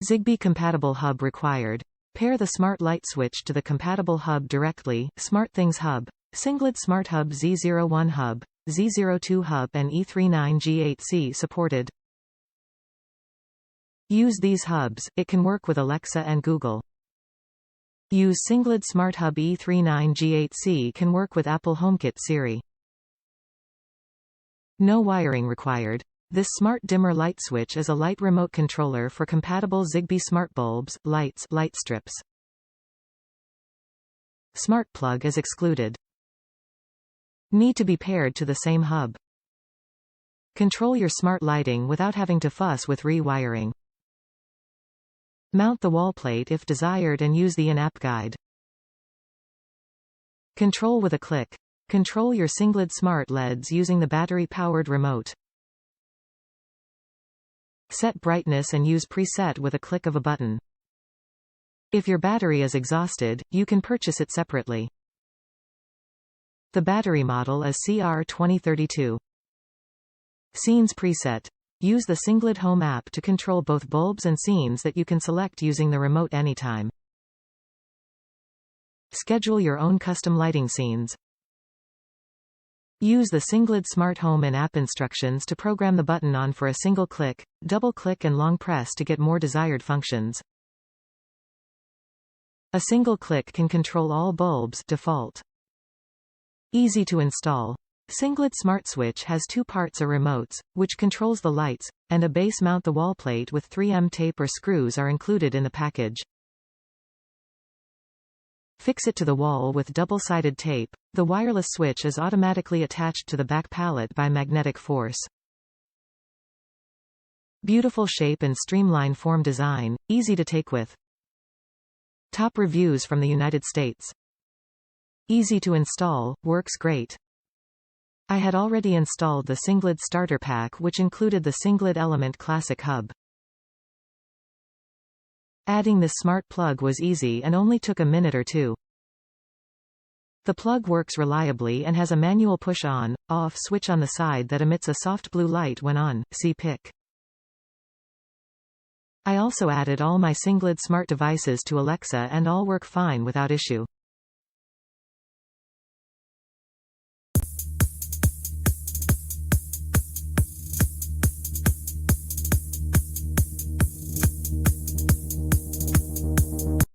Zigbee Compatible Hub Required. Pair the smart light switch to the compatible hub directly. SmartThings Hub. Sengled Smart Hub Z01-hub, Z02-hub and E39-G8C supported. Use these hubs, it can work with Alexa and Google. Use Sengled Smart Hub E39-G8C can work with Apple HomeKit Siri. No wiring required. This smart dimmer light switch is a light remote controller for compatible Zigbee smart bulbs, lights, light strips. Smart plug is excluded. Need to be paired to the same hub. Control your smart lighting without having to fuss with rewiring. Mount the wall plate if desired and use the in-app guide. Control with a click. Control your Sengled Smart LEDs using the battery-powered remote. Set brightness and use preset with a click of a button. If your battery is exhausted, you can purchase it separately. The battery model is CR2032. Scenes preset. Use the Sengled Home app to control both bulbs and scenes that you can select using the remote anytime. Schedule your own custom lighting scenes. Use the Sengled Smart Home and app instructions to program the button on for a single click, double click and long press to get more desired functions. A single click can control all bulbs default. Easy to install. Sengled Smart Switch has two parts: a remotes, which controls the lights, and a base mount. The wall plate with 3M tape or screws are included in the package. Fix it to the wall with double-sided tape. The wireless switch is automatically attached to the back pallet by magnetic force. Beautiful shape and streamlined form design, easy to take with. Top reviews from the United States. Easy to install, works great. I had already installed the Sengled starter pack, which included the Sengled Element Classic Hub. Adding this smart plug was easy and only took a minute or two. The plug works reliably and has a manual push-on, off switch on the side that emits a soft blue light when on, see pic. I also added all my Sengled smart devices to Alexa and all work fine without issue.